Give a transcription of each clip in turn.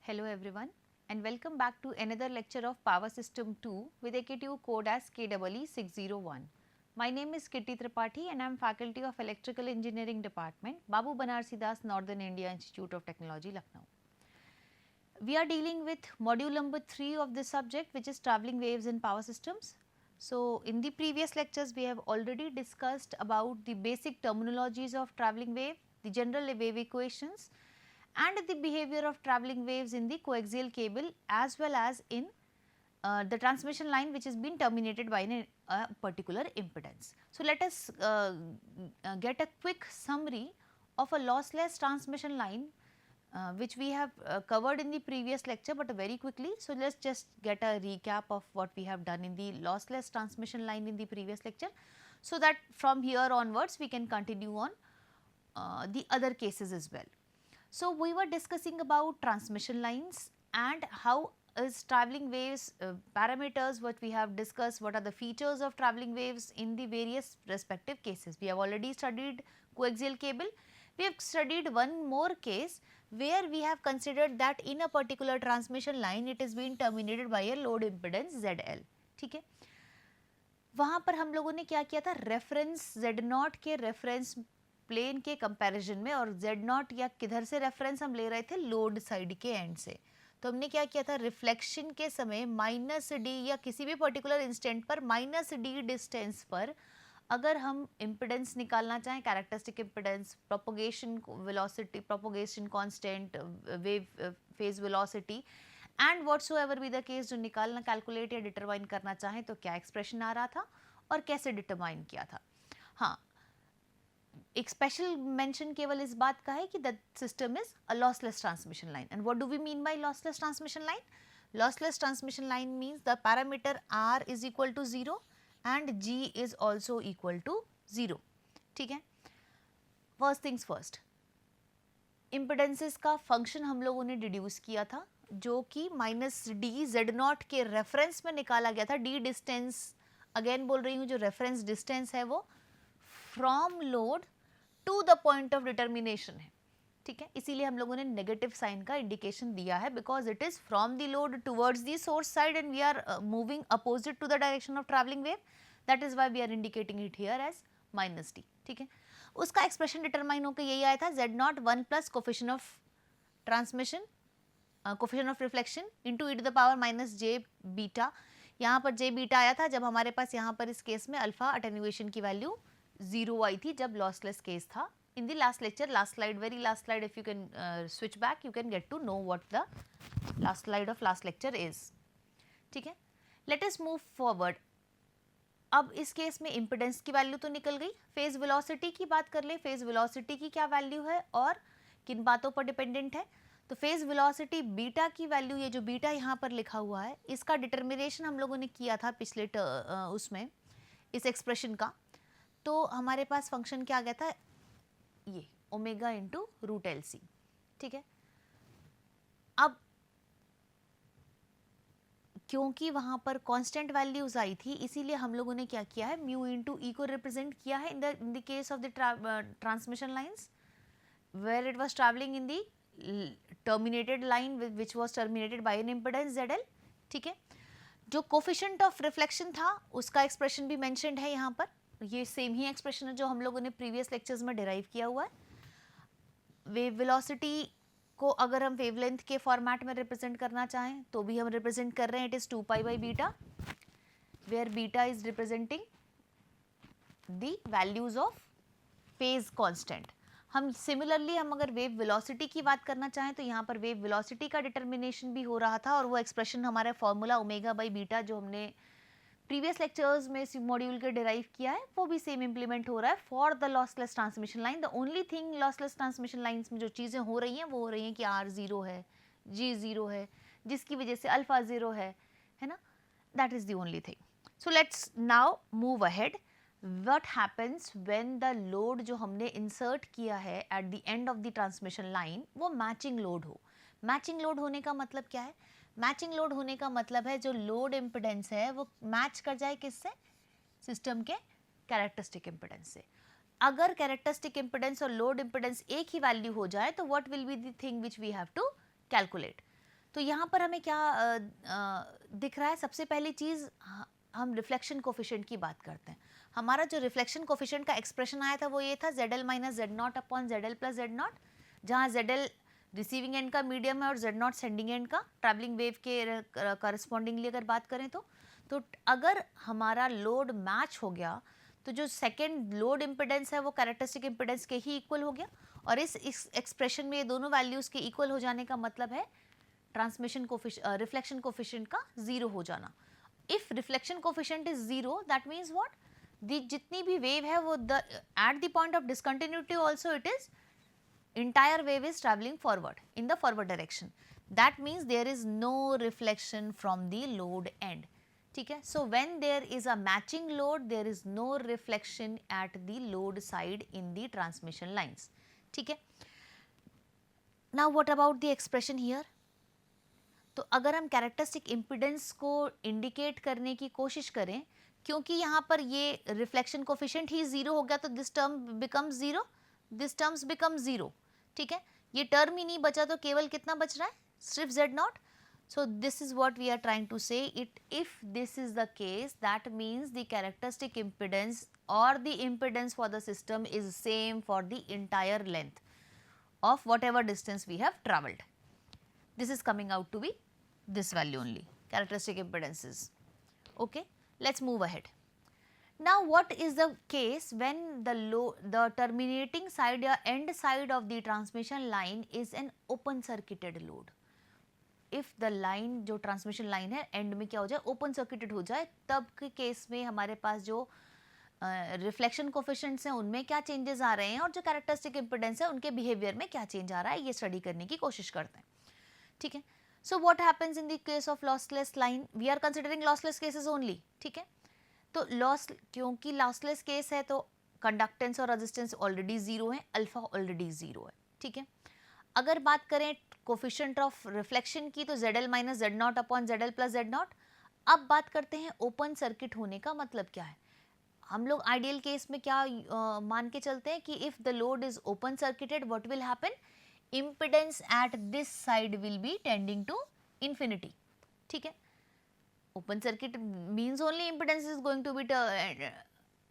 Hello everyone and welcome back to another lecture of Power System 2 with AKTU code as KEE 601. My name is Kitty Tripathi and I am faculty of Electrical Engineering Department, Babu Banarsi Das, Northern India Institute of Technology, Lucknow. We are dealing with module number 3 of this subject, which is travelling waves in power systems. So, in the previous lectures we have already discussed about the basic terminologies of travelling wave, the general wave equations and the behavior of travelling waves in the coaxial cable as well as in the transmission line which has been terminated by a particular impedance. So, let us get a quick summary of a lossless transmission line which we have covered in the previous lecture, but very quickly. So, let us just get a recap of what we have done in the lossless transmission line in the previous lecture, so that from here onwards we can continue on the other cases as well. So, we were discussing about transmission lines and how is travelling waves parameters, what we have discussed, what are the features of travelling waves in the various respective cases. We have already studied coaxial cable. We have studied one more case where we have considered that in a particular transmission line it is being terminated by a load impedance ZL. ठीक है, वहाँ पर हम लोगों ने क्या किया था, रेफरेंस Z0 के रेफरेंस प्लेन के कंपैरिजन में, और Z0 या किधर से रेफरेंस हम ले रहे थे, लोड साइड के एंड से. तो हमने क्या किया था, रिफ्लेक्शन के समय -d या किसी भी पर्टिकुलर इंस्टेंट पर -d डिस्टेंस पर अगर हम इम्पिडेंस निकालना चाहें, characteristic impedance, propagation velocity, propagation constant, wave phase velocity and whatsoever be the case, जो निकालना, कैलकुलेट या डिटरमाइन करना चाहें, तो क्या एक्सप्रेशन आ रहा था और कैसे डिटरमाइन किया था. हाँ, एक स्पेशल मेंशन केवल इस बात का है कि the system is a lossless transmission line. And what do we mean by lossless transmission line? Lossless transmission line means the parameter r is equal to 0 and g is also equal to 0. ठीक है, first things first, impedances का function हम लोगों ने deduce किया था, जो कि -d Z0 के रेफरेंस में निकाला गया था. d डिस्टेंस, अगेन बोल रही हूँ, जो रेफरेंस डिस्टेंस है वो from load to the point of determination है. ठीक है, इसीलिए हम लोगों ने नेगेटिव साइन का इंडिकेशन दिया है, because it is from the load towards the source side and we are moving opposite to the direction of travelling wave. That is why we are indicating it here as -d. ठीक है, उसका expression determine होकर यही आया था, Z0 1 plus coefficient of transmission, coefficient of reflection into e to the power -j beta. यहाँ पर j beta आया था जब हमारे पास यहाँ पर इस केस में अल्फा अटेन्युएशन की वैल्यू 0 आई थी, जब लॉसलेस केस था. In the last lecture, last slide, very last slide, if you can switch back, you can get to know what the last slide of last lecture is. ठीक है, let us move forward. अब इस case में impedance की value तो निकल गई, phase velocity की बात कर ले. फेज वेलोसिटी की क्या वैल्यू है और किन बातों पर डिपेंडेंट है? तो फेज वेलोसिटी बीटा की वैल्यू, ये जो बीटा यहाँ पर लिखा हुआ है, इसका डिटर्मिनेशन हम लोगों ने किया था पिछले उसमें, इस एक्सप्रेशन का. तो हमारे पास फंक्शन क्या आ गया था, ये ओमेगा इंटू रूट LC. ठीक है, अब क्योंकि वहां पर कांस्टेंट वैल्यूज आई थी, इसीलिए हम लोगों ने क्या किया है, म्यू इंटू ई को रिप्रेजेंट किया है in the case of the transmission lines where it was travelling in the terminated line which was terminated by an impedance ZL. ठीक है, जो कोफिशिएंट ऑफ रिफ्लेक्शन था उसका एक्सप्रेशन भी मेंशन्ड है यहाँ पर. ये सेम ही एक्सप्रेशन है जो हम लोगों ने प्रीवियस लेक्चर्स में डिराइव किया हुआ है. वेव वेलोसिटी को अगर हम वेवलेंथ के फॉर्मेट में रिप्रेजेंट करना चाहें तो भी हम रिप्रेजेंट कर रहे हैं, it is 2 pi by beta, where beta is representing the values of phase constant. हम सिमिलरली हम अगर वेव वेलोसिटी की बात करना चाहें तो यहाँ पर वेव वेलोसिटी का डिटर्मिनेशन भी हो रहा था, और वो एक्सप्रेशन हमारा फॉर्मूला ओमेगा बाई बीटा जो हमने प्रीवियस लेक्चर्स में इस मॉड्यूल के डिराइव किया है, वो भी सेम इंप्लीमेंट हो रहा है for the lossless transmission line. The only thing lossless transmission lines में जो चीज़ें हो रही हैं वो हो रही हैं कि R 0 है, G 0 है, जिसकी वजह से अल्फा 0 है ना. That is the only thing. So let's now move ahead. What happens when the load जो हमने इंसर्ट किया है at the end of the transmission line वो मैचिंग लोड हो. मैचिंग लोड होने का मतलब क्या है? मैचिंग लोड होने का मतलब है जो लोड इम्पिडेंस है वो मैच कर जाए किससे, सिस्टम के कैरेक्टरिस्टिक इम्पिडेंस से. अगर कैरेक्टरिस्टिक इम्पिडेंस और लोड इम्पिडेंस एक ही वैल्यू हो जाए तो what will be the thing which we have to calculate? तो यहाँ पर हमें क्या दिख रहा है? सबसे पहली चीज़, हम रिफ्लेक्शन कोफिशिएंट की बात करते हैं। हमारा जो रिफ्लेक्शन कोफिशिएंट का एक्सप्रेशन आया था वो ये था ZL minus Z0 upon ZL plus Z0, जहाँ ZL रिसीविंग एंड का मीडियम है और Z0 सेंडिंग एंड का, ट्रैवलिंग वेव के करस्पॉन्डिंगली अगर बात करें तो अगर हमारा लोड मैच हो गया तो जो सेकेंड लोड इम्पिडेंस है वो कैरेक्टरिस्टिक इम्पिडेंस के ही इक्वल हो गया, और इस एक्सप्रेशन में ये दोनों वैल्यूज के इक्वल हो जाने का मतलब है ट्रांसमिशन रिफ्लेक्शन कोफिशिएंट का जीरो हो जाना। If reflection coefficient is zero, that means what, the जितनी भी वेव है वो at the point of discontinuity also it is entire wave is traveling forward in the forward direction. That means there is no reflection from the load end. ठीक है, so when there is a matching load, there is no reflection at the load side in the transmission lines. ठीक है, now what about the expression here? तो अगर हम characteristic impedance को indicate करने की कोशिश करें, क्योंकि यहाँ पर ये रिफ्लेक्शन कोफिशिएंट ही जीरो हो गया तो this term becomes zero, this terms become zero. ठीक है, ये टर्म ही नहीं बचा तो केवल कितना बच रहा है? सिर्फ Z0। So this is what we are trying to say. If this is the case, that means the characteristic impedance or the impedance for the system is same for the entire length of whatever distance we have travelled. This is coming out to be this value only, characteristic impedances. Okay, let's move ahead. Now what is the case when the terminating side or end side of the transmission line is an open circuited load? If the line, जो transmission line है, and में क्या हो जाए, open circuited हो जाए, तब के केस में हमारे पास जो रिफ्लेक्शन कोफिशिएंट्स हैं उनमें क्या चेंजेस आ रहे हैं और जो कैरेक्टरिस्टिक इम्पिडेंस है उनके बिहेवियर में क्या चेंज आ रहा है, ये स्टडी करने की कोशिश करते हैं। ठीक है, so what happens in the case of lossless line? We are considering lossless cases only. ठीक है, तो क्योंकि लॉसलेस केस है तो कंडक्टेंस और रेजिस्टेंस ऑलरेडी जीरो है, अल्फा ऑलरेडी जीरो है। ठीक है, अगर बात करें कोफिशिएंट ऑफ रिफ्लेक्शन की तो ZL minus Z0 upon ZL plus Z0। अब बात करते हैं ओपन सर्किट होने का मतलब क्या है। हम लोग आइडियल केस में क्या मान के चलते हैं कि if the load is open circuited, what will happen? Impedance at this side will be tending to infinity. ठीक है, open circuit means only impedance is going to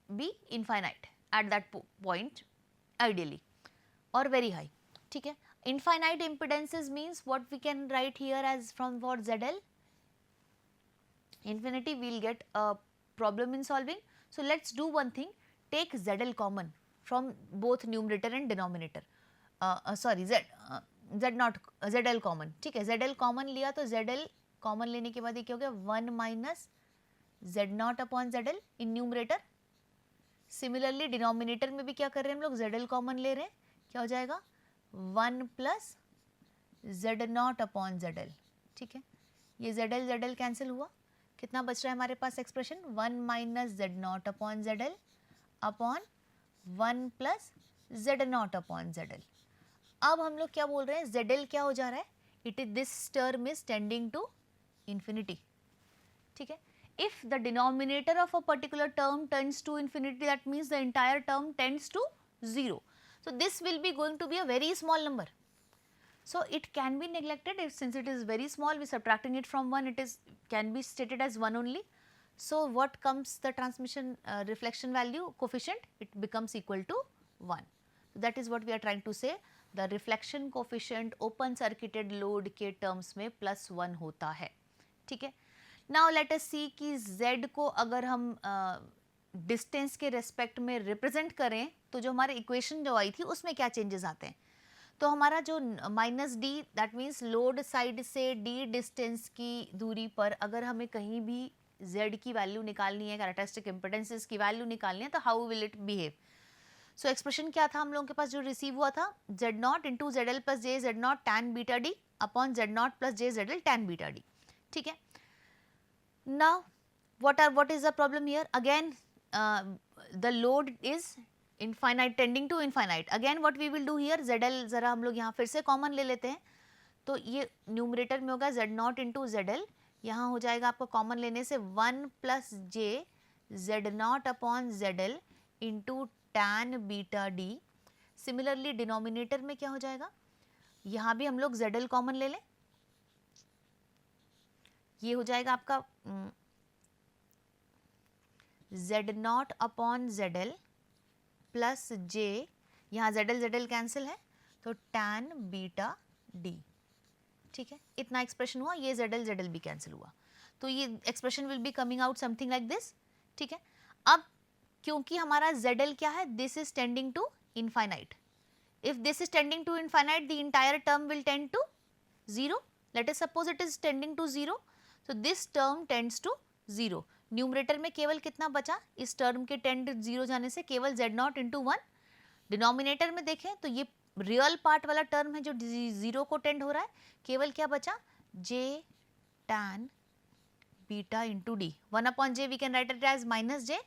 be infinite at that point ideally or very high. ठीक है, infinite impedances means what we can write here as from what ZL infinity, we'll get a problem in solving. So let's do one thing, take ZL common from both numerator and denominator. Sorry, ZL common. ठीक है, ZL common लिया तो ZL common लेने के बाद ये क्या हो गया? 1 minus Z0 upon ZL in numerator. Similarly denominator में भी क्या कर रहे हैं हम लोग? ZL कॉमन ले रहे हैं, क्या हो जाएगा? 1 प्लस Z0 अपॉन ZL। ठीक है, ये ZL कैंसिल हुआ, कितना बच रहा है हमारे पास expression? 1 minus Z0 upon ZL upon 1 plus Z0 upon ZL। अब हम लोग क्या बोल रहे हैं? ZL क्या हो जा रहा है? It is this term is tending to infinity. ठीक है, if the denominator of a particular term tends to infinity, that means the entire term tends to zero. So this will be going to be a very small number. So it can be neglected since it is very small. We subtracting it from 1, it is can be stated as 1 only. So what comes the transmission reflection value coefficient? It becomes equal to 1. So that is what we are trying to say. The reflection coefficient open circuited load के terms में +1 होता है। ठीक है, now let us सी कि Z को अगर हम डिस्टेंस के रेस्पेक्ट में रिप्रेजेंट करें तो जो हमारे इक्वेशन जो आई थी उसमें क्या चेंजेस आते हैं। तो हमारा जो minus D, that means load side से D डिस्टेंस की दूरी पर अगर हमें कहीं भी Z की वैल्यू निकालनी है, कैरेक्टरिस्टिक इम्पिडेंसेस की वैल्यू निकालनी है, तो how will it behave? So expression क्या था हम लोगों के पास जो रिसीव हुआ था? Z0 इंटू ZL प्लस जे Z0 tan beta D upon Z0 plus जे ZL tan बीटा D। ठीक है, now what is the problem here? Again the load is infinite tending to infinite. Again what we will do here, ZL जरा हम लोग यहाँ फिर से common ले लेते हैं, तो ये न्यूमरेटर में होगा Z0 इंटू ZL, यहाँ हो जाएगा आपको कॉमन लेने से 1 प्लस जे Z0 upon ZL into tan beta D। Similarly denominator में क्या हो जाएगा? यहाँ भी हम लोग ZL कॉमन ले लें, ये हो जाएगा आपका Z0 upon ZL plus J, यहाँ ZL कैंसिल है तो tan बीटा D, ठीक है, इतना एक्सप्रेशन हुआ, ये ZL भी कैंसिल हुआ, तो ये expression will be coming out something like this, ठीक है। अब क्योंकि हमारा ZL क्या है, this is tending to infinite, if this is tending to infinite the entire term will tend to 0, let us suppose it is tending to 0, so this term tends to 0, numerator में केवल कितना बचा, इस term के tend 0 जाने से केवल Z0 into 1, denominator में देखें तो ये रियल पार्ट वाला टर्म है जो 0 को टेंड हो रहा है, केवल क्या बचा, J tan beta into D, 1 upon j we can write it as minus j,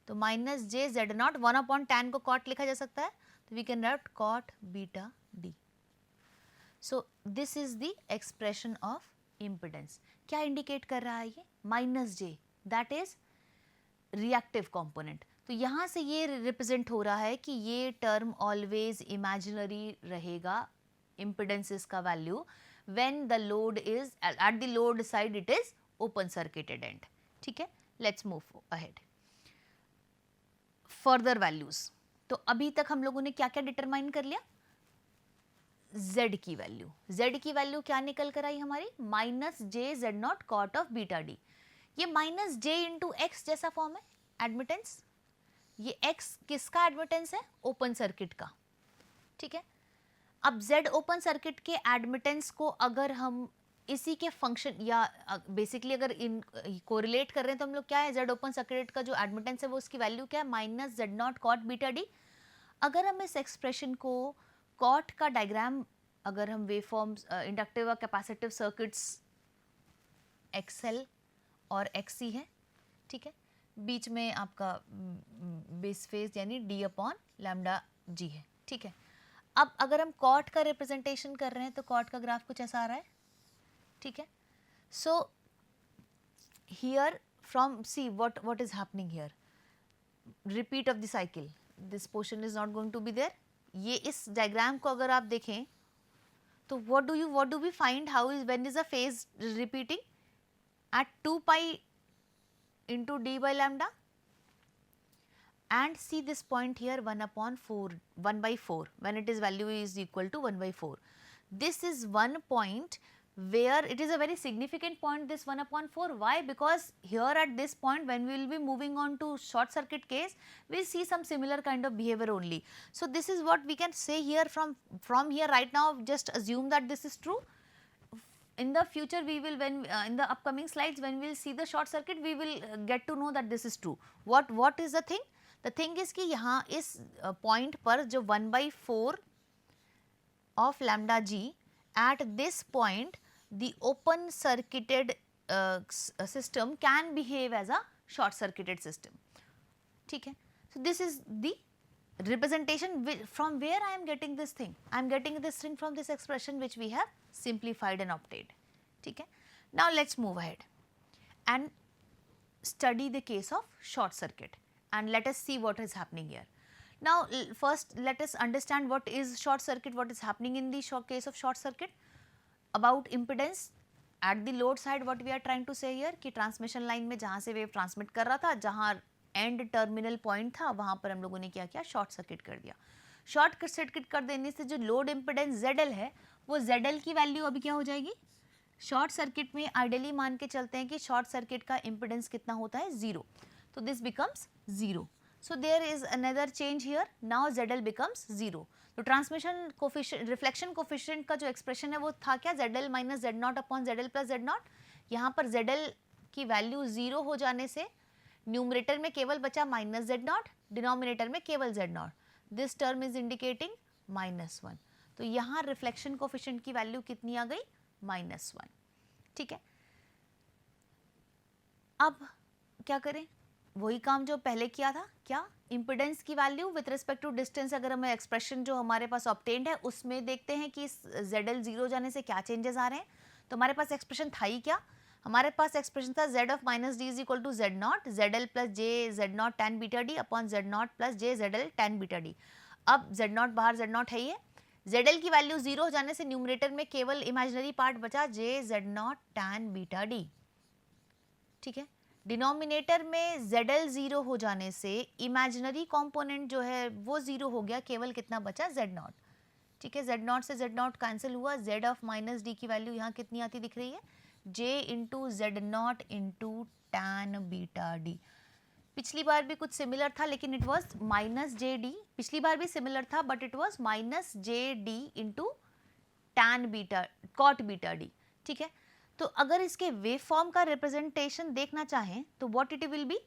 तो माइनस जे Z0, 1 अपॉन tan को कॉट लिखा जा सकता है, तो we can write cot beta d. So this is the expression of impedance. क्या indicate कर रहा है ये, minus J, that is reactive component. तो यहाँ से ये रिप्रेजेंट हो रहा है कि ये टर्म ऑलवेज इमेजिनरी रहेगा, इम्पिडेंसेस का value, when the load is at the load side it is open circuited and, ठीक है। Let's move ahead, further values. तो अभी तक हम लोगों ने क्या क्या डिटरमाइन कर लिया, Z की वैल्यू, Z की वैल्यू क्या निकल कर आई हमारी, minus J Z0 cot of beta D, ये माइनस जे इंटू एक्स जैसा फॉर्म है एडमिटेंस, ये x किसका एडमिटेंस है, ओपन सर्किट का, ठीक है। अब Z ओपन सर्किट के एडमिटेंस को अगर हम इसी के फंक्शन या बेसिकली अगर इन कोरिलेट कर रहे हैं तो हम लोग क्या है, Z ओपन सर्किट का जो एडमिटेंस है वो उसकी वैल्यू क्या है, minus Z0 cot beta D. अगर हम इस एक्सप्रेशन को कॉट का डायग्राम, अगर हम वेव फॉर्म्स इंडक्टिव और कैपेसिटिव सर्किट्स XL और XC है, ठीक है, बीच में आपका बेस फेज यानी D अपॉन लैम्डा G है, ठीक है। अब अगर हम कॉट का रिप्रेजेंटेशन कर रहे हैं तो कॉट का ग्राफ कुछ ऐसा आ रहा है, ठीक है। So here from see what is happening here, repeat of the cycle, this portion is not going to be there। ये इस डायग्राम को अगर आप देखें तो what do we find, how is, when is the phase repeating, at 2 pi into d by lambda, and see this point here 1 by 4 when it is value is equal to 1 by 4, this is one point where it is a very significant point, this 1 upon 4. Why? Because here at this point when we will be moving on to short circuit case, we will see some similar kind of behavior only. So this is what we can say here, from here right now, just assume that this is true. In the future we will, when in the upcoming slides when we will see the short circuit, we will get to know that this is true. What is the thing? The thing is कि यहाँ इस point पर जो 1 by 4 of lambda g, at this point the open circuited system can behave as a short circuited system, ठीक है। So this is the representation from where I am getting this thing. I am getting this thing from this expression which we have simplified and obtained, ठीक है। Now let's move ahead and study the case of short circuit and let us see what is happening here. Now first let us understand what is short circuit, what is happening in the case of short circuit. About impedance at the load side, what we are trying to say here कि transmission line में जहाँ से wave transmit कर रहा था, जहाँ and terminal point था, वहाँ पर हम लोगों ने क्या किया, शॉर्ट सर्किट कर दिया। शॉर्ट सर्किट कर देने से जो लोड इम्पिडेंस ZL है, वो ZL की वैल्यू अभी क्या हो जाएगी, शॉर्ट सर्किट में आइडियली मान के चलते हैं कि शॉर्ट सर्किट का इम्पिडेंस कितना होता है, 0, तो this becomes 0। So there is another change here, now ZL becomes 0। तो ट्रांसमिशन कोफिशिएंट, रिफ्लेक्शन कोफिशिएंट का जो एक्सप्रेशन है वो था क्या, ZL minus Z0 upon ZL plus Z0। यहाँ पर ZL की वैल्यू 0 हो जाने से न्यूमरेटर में केवल बचा माइनस Z0, डिनोमिनेटर में केवल Z0, this term is indicating -1। तो यहाँ रिफ्लेक्शन कोफिशिएंट की वैल्यू कितनी आ गई, -1, ठीक है। अब क्या करें, वही काम जो पहले किया था, क्या, इम्पिडेंस की value with respect to distance, अगर हमें एक्सप्रेशन जो हमारे पास ऑब्टेन्ड है उसमें देखते हैं कि ZL 0 जाने से क्या चेंजेस आ रहे हैं। तो हमारे पास एक्सप्रेशन था ही क्या, हमारे पास एक्सप्रेशन था Z of minus D is equal to Z0 ZL plus J Z0 tan beta D upon Z0 plus J ZL tan beta D. अब Z0 बाहर, Z0 है ये, ZL की वैल्यू 0 हो जाने से न्यूमरेटर में केवल इमेजिनरी पार्ट बचा जे Z0 tan बीटा डी, ठीक है। डिनोमिनेटर में ZL 0 हो जाने से इमेजिनरी कंपोनेंट जो है वो 0 हो गया, केवल कितना बचा Z0, ठीक है। Z0 से Z0 कैंसिल हुआ, Z ऑफ माइनस डी की वैल्यू यहाँ कितनी आती दिख रही है, J into Z0 into tan beta D. पिछली बार भी कुछ सिमिलर था लेकिन it was minus J D, पिछली बार भी सिमिलर था but it was minus J D into tan beta cot beta D, ठीक है। तो अगर इसके वेव फॉर्म का रिप्रेजेंटेशन देखना चाहें तो व्हाट इट विल बी,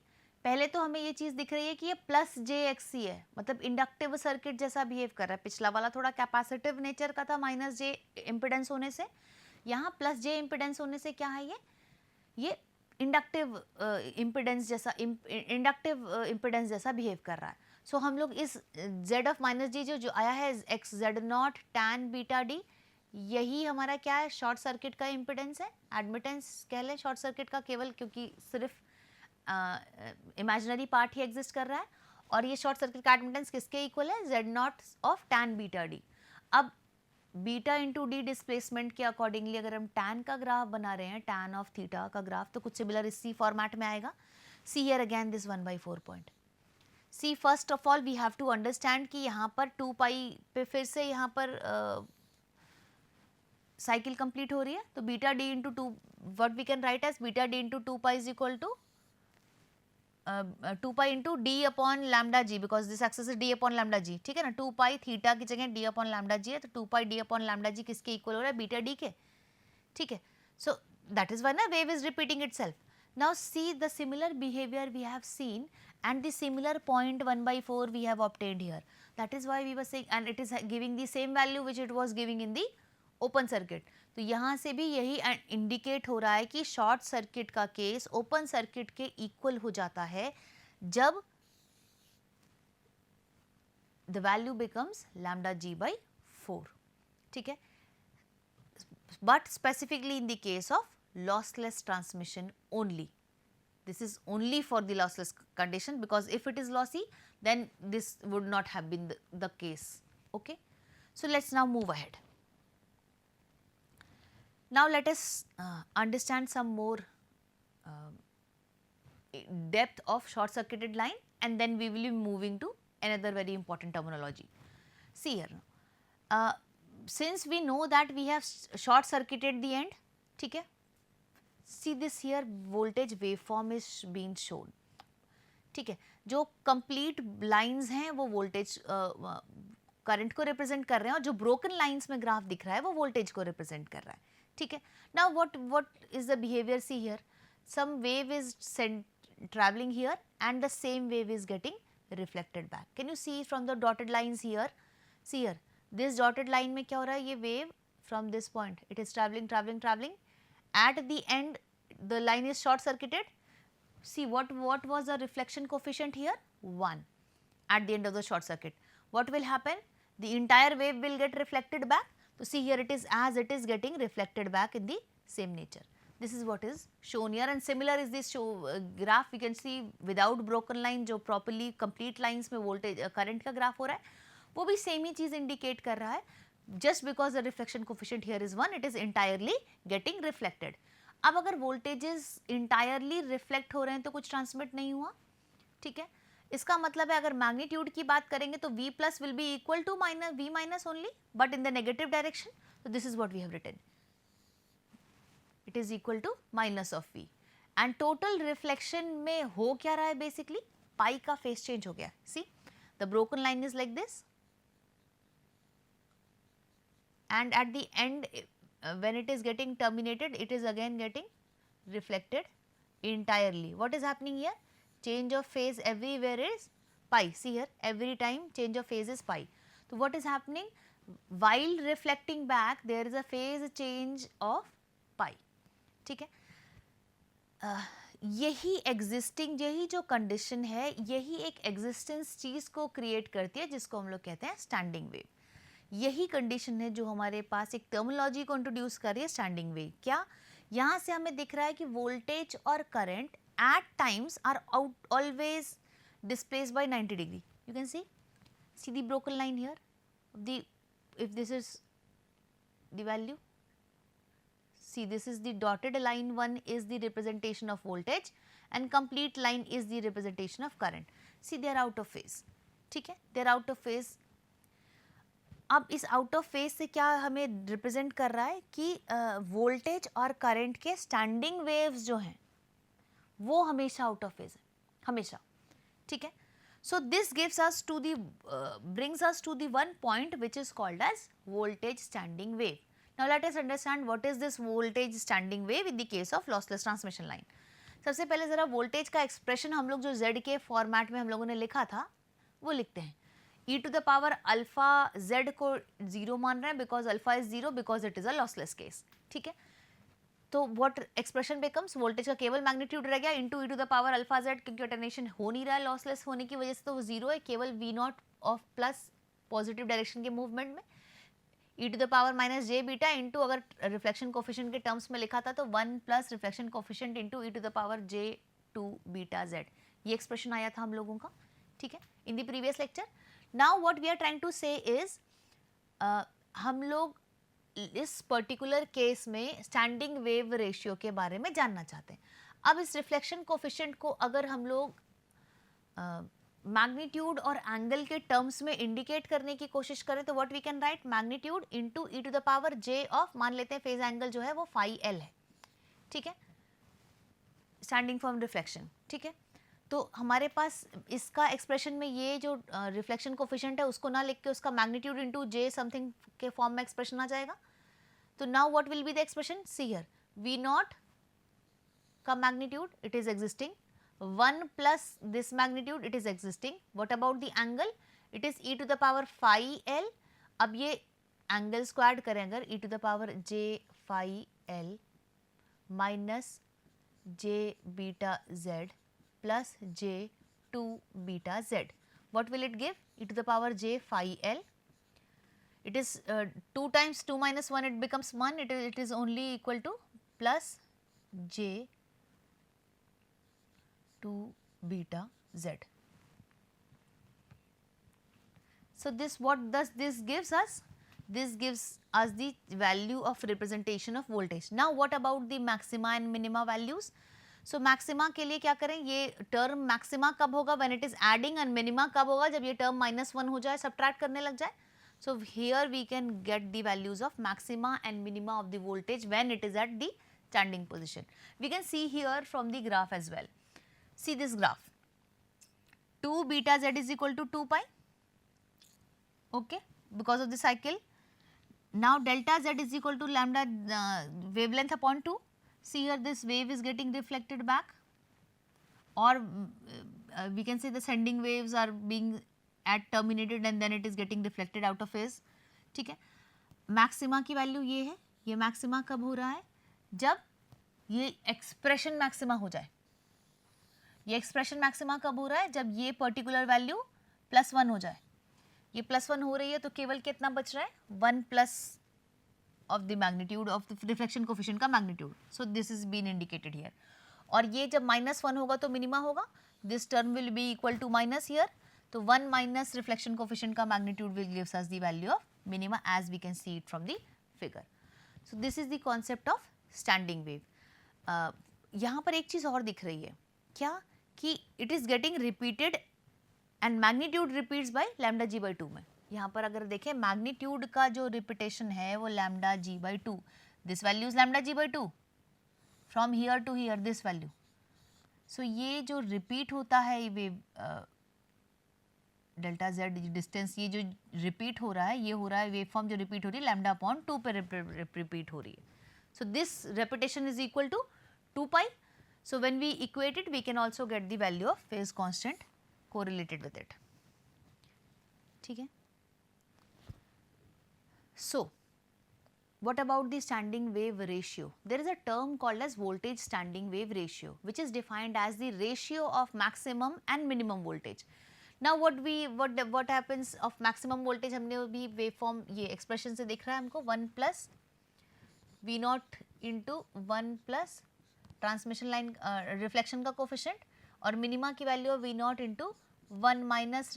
पहले तो हमें ये चीज दिख रही है कि ये प्लस जे एक्सी है, मतलब इंडक्टिव सर्किट जैसा बिहेव कर रहा है। पिछला वाला थोड़ा कैपेसिटिव नेचर का था माइनस जे इम्पिडेंस होने से, यहाँ प्लस जे इम्पिडेंस होने से क्या है, ये इंडक्टिव इम्पिडेंस जैसा बिहेव कर रहा है। सो हम लोग इस z ऑफ माइनस डी जो आया है x Z not tan beta D, यही हमारा क्या है, शॉर्ट सर्किट का इम्पिडेंस है, एडमिटेंस कह लें शॉर्ट सर्किट का, केवल क्योंकि सिर्फ इमेजिनरी पार्ट ही एग्जिस्ट कर रहा है। और ये शॉर्ट सर्किट का एडमिटेंस किसके इक्वल है, Z naught of tan beta D. अब बीटा इंटू डी डिस्प्लेसमेंट के अकॉर्डिंगली अगर हम टैन का ग्राफ बना रहे हैं, टैन ऑफ थीटा का ग्राफ, तो कुछ सिमिलर इसी फॉर्मेट में आएगा। See here again this 1/4 point. See first of all we have to understand कि यहाँ पर 2 पाई पे फिर से यहाँ पर साइकिल कंप्लीट हो रही है, तो beta D into two, what we can write as beta D into 2 pi is equal to 2 pi into D upon lambda g, because this axis is D upon lambda g, ठीक है ना। 2 पाई theta की जगह D upon lambda जी है, तो 2 पाई D upon lambda जी किसके equal हो रहा है, बीटा डी के, ठीक है। सो दैट इज व्हाई ना wave is repeating itself. Now see the similar behaviour we have seen and the similar point 1/4 we have obtained here. That is why we were saying, and it is giving the same value which it was giving in the open circuit. तो यहाँ से भी यही indicate हो रहा है कि short circuit का केस ओपन सर्किट के इक्वल हो जाता है जब the value becomes lambda ji by 4, ठीक है। But specifically in the case of lossless transmission only, this is only for the lossless condition, because if it is lossy then this would not have been the case, okay. So let's now move ahead. Now let us understand some more depth of short circuited line, and then we will be moving to another very important terminology. See here, since we know that we have short circuited the end, ठीक है, see this here voltage waveform is being shown, ठीक है। जो complete lines हैं वो voltage current को represent कर रहे हैं, और जो ब्रोकन लाइंस में ग्राफ दिख रहा है वो वोल्टेज को रिप्रेजेंट कर रहा है, ठीक है। Now what is the behaviour, see here some wave is traveling here and the same wave is getting reflected back. Can you see from the dotted lines here? See here, this dotted line में क्या हो रहा है, ये wave from this point it is traveling traveling traveling, at the end the line is short circuited. See what was the reflection coefficient here, 1 at the end of the short circuit. What will happen, the entire wave will get reflected back. So see here it is, as it is getting reflected back in the same nature. This is what is shown here, and similar is this graph we can see without broken line, जो properly complete lines में voltage current का graph हो रहा है, वो भी same ही चीज indicate कर रहा है. Just because the reflection coefficient here is 1, it is entirely getting reflected. अब अगर voltages entirely reflect हो रहे हैं तो कुछ transmit नहीं हुआ, ठीक है. इसका मतलब है अगर magnitude की बात करेंगे तो V plus will be equal to V minus only, but in the negative direction. So this is what we have written. It is equal to minus of V. And total reflection में हो क्या रहा है basically? Pi का phase change हो गया. See, the broken line is like this. And at the end, when it is getting terminated, it is again getting reflected entirely. What is happening here? Change of phase everywhere is pi. See here, every time change of phase is pi. So what is happening? While reflecting back, there is a phase change of pi. ठीक है. यही existing, यही जो condition है, यही एक existence चीज को क्रिएट करती है जिसको हम लोग कहते हैं स्टैंडिंग वेव. यही कंडीशन है जो हमारे पास एक टर्मिनोलॉजी को इंट्रोड्यूस कर रही है, स्टैंडिंग वेव. क्या यहाँ से हमें दिख रहा है कि वोल्टेज और current at times are always displaced by 90 degree. You can see the broken line here. If this is the value, see this is the dotted line one is the representation of voltage and complete line is the representation of current. See they are out of phase, ठीक है, they are out of phase. अब इस out of phase से क्या हमें represent कर रहा है कि वोल्टेज और करंट के स्टैंडिंग वेव्स जो हैं वो हमेशा आउट ऑफ फेज है, हमेशा, ठीक है. So this gives us to the brings us to the one point which is called as voltage standing wave. Now let us understand what is this voltage standing wave in the case of lossless transmission line. सबसे पहले जरा voltage का expression हम लोग जो Z के format में हम लोगों ने लिखा था वो लिखते हैं. e to the power alpha Z को जीरो मान रहे हैं because alpha is zero because it is a lossless case, ठीक है. तो व्हाट एक्सप्रेशन बिकम्स, वोल्टेज का केवल मैग्नीट्यूड रह गया into E to the power alpha Z, क्योंकि अल्टरनेशन हो नहीं रहा है लॉसलेस होने की वजह से तो वो जीरो है, केवल V naught of plus positive direction के मूवमेंट में e to the power minus j beta into, अगर रिफ्लेक्शन कोफिशिएंट के टर्म्स में लिखा था तो 1 plus reflection coefficient into E to the power j 2 beta z. ये एक्सप्रेशन आया था हम लोगों का, ठीक है, in the previous lecture. Now what we are trying to say is हम लोग इस पर्टिकुलर केस में स्टैंडिंग वेव रेशियो के बारे में जानना चाहते हैं. अब इस रिफ्लेक्शन कोफिशिएंट को अगर हम लोग मैग्नीट्यूड और एंगल के टर्म्स में इंडिकेट करने की कोशिश करें तो what we can write, magnitude into E to the power J of, मान लेते हैं फेज एंगल जो है वो फाई एल है, ठीक है, स्टैंडिंग फ्रॉम रिफ्लेक्शन, ठीक है. तो हमारे पास इसका एक्सप्रेशन में ये जो रिफ्लेक्शन कोफिशिएंट है उसको ना लिख के उसका मैग्नीट्यूड इनटू जे समथिंग के फॉर्म में एक्सप्रेशन आ जाएगा. तो now what will be the expression, see here, V naught का magnitude it is existing, 1 plus this magnitude it is existing. What about the angle, it is e to the power phi L. अब ये angles को add करें अगर, e to the power j phi L minus j beta z plus j 2 beta z, what will it give, e to the power j phi l. It is 2 times 2 minus 1, it becomes 1, it is only equal to plus j 2 beta z. So this, what does this gives us, this gives us the value of representation of voltage. Now what about the maxima and minima values. So maxima के लिए क्या करें, ये term maxima कब होगा, when it is adding, and minima कब होगा, जब ये टर्म -1 हो जाए, सब्ट्रैक्ट करने लग जाए. So here we can get the values of maxima and minima of the voltage when it is at the standing position. We can see here from the graph as well. See this graph, 2 beta z is equal to 2 pi, okay, because of the cycle. Now delta z is equal to lambda wavelength upon 2. See here, this wave is getting reflected back, or we can say the sending waves are being terminated and then it is getting reflected out of phase, ठीक है. Maxima की value ये है, ये maxima कब हो रहा है, जब ये एक्सप्रेशन मैक्सिमा हो जाए. ये एक्सप्रेशन मैक्सिमा कब हो रहा है, जब ये पर्टिकुलर वैल्यू +1 हो जाए. ये +1 हो रही है तो केवल कितना बच रहा है, 1 plus of the magnitude of the reflection coefficient का magnitude. So this is been indicated here. और ये जब -1 होगा तो मिनिमा होगा, this term will be equal to minus here. तो 1 minus reflection coefficient का magnitude will gives us the value of minima as we can see it from the figure. So this is the concept of standing wave. यहाँ पर एक चीज़ और दिख रही है, क्या कि it is getting repeated and magnitude repeats by lambda g by 2 में. यहाँ पर अगर देखें मैग्नीट्यूड का जो रिपीटेशन है वो lambda ji by 2, this value is lambda ji by 2 from here to here, this value. So ये जो रिपीट होता है ये वेव डेल्टा जेड डिस्टेंस, ये जो रिपीट हो रहा है, ये हो रहा है वेव फॉर्म जो रिपीट हो रही है लैम्डा अपॉन 2 पे रिपीट हो रही है. So this repetition is equal to 2 pi. So when we equate it we can also get the value of phase constant correlated with it, ठीक है. So, what about the standing wave ratio? There is a term called as voltage standing wave ratio, which is defined as the ratio of maximum and minimum voltage. Now, what happens of maximum voltage? हमने भी waveform ये expression से दिख रहा है हमको, 1 plus V naught into 1 plus transmission line reflection का coefficient, और minima की value V naught into 1 minus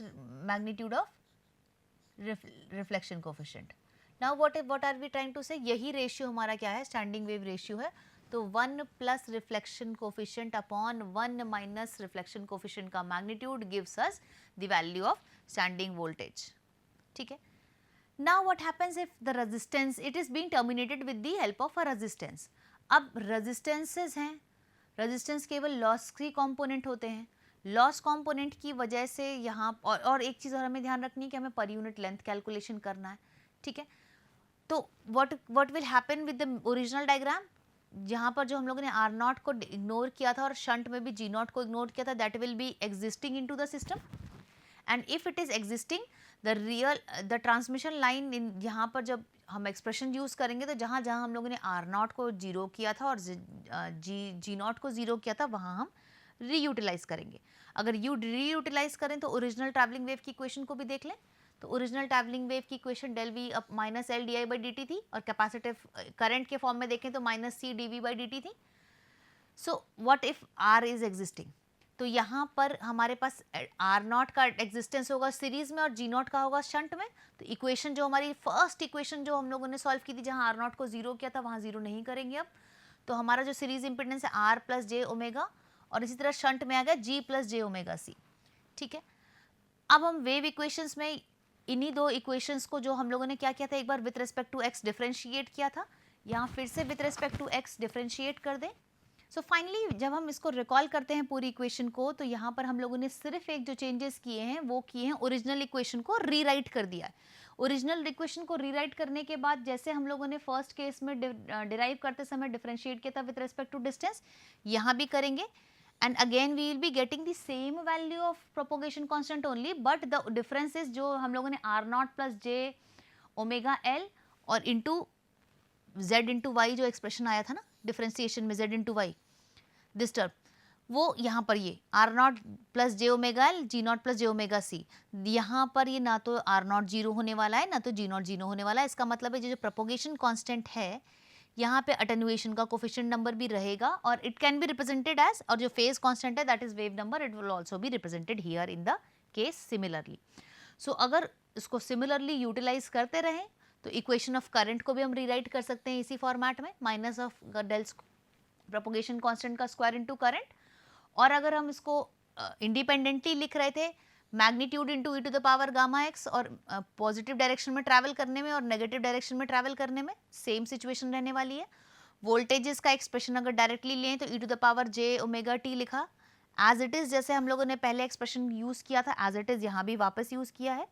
magnitude of reflection coefficient. Now what are we trying to say, यही रेशियो हमारा क्या है, स्टैंडिंग वेव रेशियो है. तो 1 plus reflection coefficient upon 1 minus reflection coefficient का magnitude gives us the value of standing voltage. ठीक है. Now what happens if the resistance, it is being terminated with the help of a resistance. अब resistances हैं, resistance केवल loss की component होते हैं. Loss component की वजह से यहाँ और एक चीज़ और हमें ध्यान रखनी है कि हमें पर यूनिट लेंथ कैलकुलेशन करना है. ठीक है. तो what will happen with the original diagram, जहाँ पर जो हम लोगों ने आर नॉट को इग्नोर किया था और शंट में भी जी नॉट को इग्नोर किया था, that will be existing into the system. And if it is existing, the transmission line in, यहाँ पर जब हम एक्सप्रेशन यूज करेंगे तो जहाँ जहाँ हम लोगों ने आर नॉट को जीरो किया था और जी नॉट को जीरो किया था, वहाँ हम रीयूटिलाइज करेंगे. अगर रीयूटिलाइज करें तो ओरिजिनल ट्रैवलिंग वेव की इक्वेशन को भी देख लें. तो ओरिजिनल ट्रैवलिंग वेव की equation del V up minus L D I by D T थी, और कैपेसिटिव करंट के फॉर्म में देखें तो minus C D V by D T थी. So what if R is existing, तो यहाँ पर हमारे पास आर नॉट का एग्जिस्टेंस होगा सीरीज में और जी नॉट का होगा शंट में. तो इक्वेशन जो हमारी फर्स्ट इक्वेशन जो हम लोगों ने सॉल्व की थी, जहाँ आर नॉट को जीरो किया था, वहाँ जीरो नहीं करेंगे अब. तो हमारा जो सीरीज इंपेडेंस है आर प्लस जे ओमेगा, और इसी तरह शंट में आ गया जी प्लस जे ओमेगा सी. ठीक है. अब हम वेव इक्वेशंस में इन्हीं दो इक्वेशंस को जो हम लोगों ने क्या किया था, एक बार with respect to X differentiate किया था, यहाँ फिर से with respect to X differentiate कर दें. सो फाइनली जब हम इसको रिकॉल करते हैं पूरी इक्वेशन को, तो यहाँ पर हम लोगों ने सिर्फ एक जो चेंजेस किए हैं वो किए हैं, ओरिजिनल इक्वेशन को रीराइट कर दिया है. ओरिजिनल इक्वेशन को रीराइट करने के बाद जैसे हम लोगों ने फर्स्ट केस में डिराइव करते समय डिफरेंशिएट किया था विथ रिस्पेक्ट टू डिस्टेंस, यहाँ भी करेंगे. And again we will be getting the same value of propagation constant only, but the difference is जो हम लोगों ने r naught plus j omega l और into z into y जो expression आया था ना डिफरेंशिएशन में, z into y this term, वो यहाँ पर ये r naught plus j omega l g naught plus j omega c, यहाँ पर ये ना तो r naught जीरो होने वाला है ना तो g naught जीरो होने वाला है. इसका मतलब है जो प्रोपोगेशन कांस्टेंट है, यहाँ पे अटेन्युएशन का कोफिशिएंट नंबर भी रहेगा, और it can be represented as, और जो फेज कांस्टेंट है that is wave number, it will also be represented here in the case similarly. So अगर इसको सिमिलरली यूटिलाइज करते रहें तो इक्वेशन ऑफ करंट को भी हम रीराइट कर सकते हैं इसी फॉर्मेट में, minus of del propagation constant का स्क्वायर इनटू करंट. और अगर हम इसको इंडिपेंडेंटली लिख रहे थे, magnitude into E to the power gamma X, और पॉजिटिव डायरेक्शन में ट्रैवल करने में और नेगेटिव डायरेक्शन में ट्रैवल करने में सेम सिचुएशन रहने वाली है. वोल्टेजेस का एक्सप्रेशन अगर डायरेक्टली लें तो e to the power j omega T लिखा एज इट इज, जैसे हम लोगों ने पहले एक्सप्रेशन यूज किया था एज इट इज यहाँ भी वापस यूज किया है.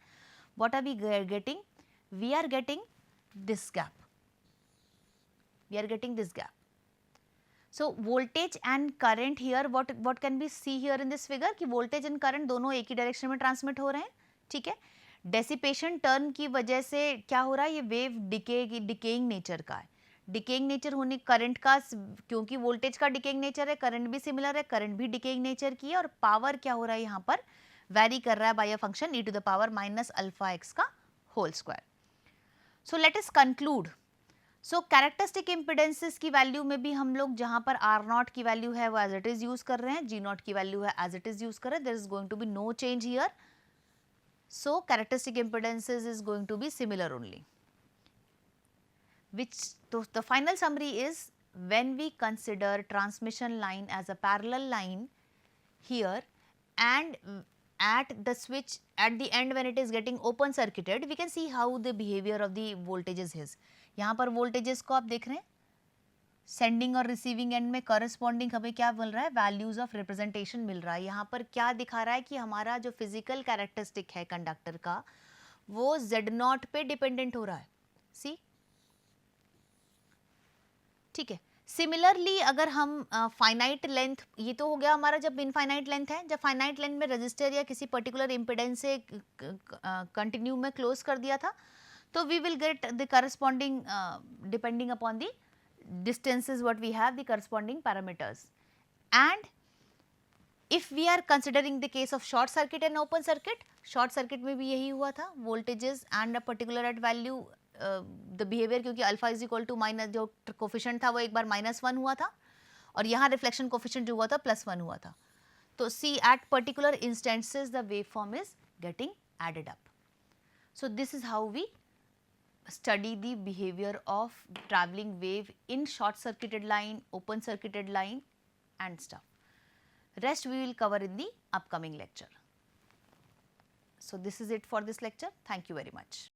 What are we getting, we are getting this gap, we are getting this gap. So voltage and current here, what can we see here in this figure कि voltage and current दोनों एक ही direction में transmit हो रहे हैं. ठीक है. Dissipation term की वजह से क्या हो रहा है, ये वेव डिकेइंग नेचर का है. डिकेइंग नेचर होने करंट का, क्योंकि वोल्टेज का डिकेइंग नेचर है, करंट भी सिमिलर है, करंट भी डिकेइंग नेचर की है, और पावर क्या हो रहा है यहाँ पर वेरी कर रहा है by a function e to the power minus alpha X का whole square. So let us conclude. So characteristic impedances की वैल्यू में भी हम लोग जहाँ पर आर नॉट की वैल्यू है वो एज इट इज यूज कर रहे हैं, जी नॉट की वैल्यू है एज इट इज यूज कर रहे हैं, there is going to be no change here. So characteristic impedances is going to be similar only. which the final summary is, when we consider transmission line as a parallel line here, and at the switch at the end when it is getting open circuited, we can see how the behavior of the voltages is. यहाँ पर voltages को आप देख रहे हैं, sending और receiving end में corresponding हमें क्या मिल रहा है, वैल्यूज ऑफ रिप्रेजेंटेशन मिल रहा है. यहाँ पर क्या दिखा रहा है कि हमारा जो फिजिकल कैरेक्टरिस्टिक है कंडक्टर का वो Z नॉट पे डिपेंडेंट हो रहा है. सी, ठीक है. सिमिलरली अगर हम फाइनाइट लेंथ, ये तो हो गया हमारा जब इनफाइनाइट लेंथ है, जब फाइनाइट लेंथ में रजिस्टर या किसी पर्टिकुलर इम्पिडेंस से कंटिन्यू में क्लोज कर दिया था, तो we will get the corresponding depending upon the distances what we have, the corresponding parameters. And if we are considering the case of short circuit and open circuit, short circuit में भी यही हुआ था, voltages and a particular at value the behavior, क्योंकि alpha is equal to minus, जो coefficient था वो एक बार -1 हुआ था और यहाँ रिफ्लेक्शन कोफिशिएंट जो हुआ था +1 हुआ था. तो see at particular instances the waveform is getting added up. So this is how we study the behavior of travelling wave in short circuited line, open circuited line and stuff. Rest we will cover in the upcoming lecture. So, this is it for this lecture. Thank you very much.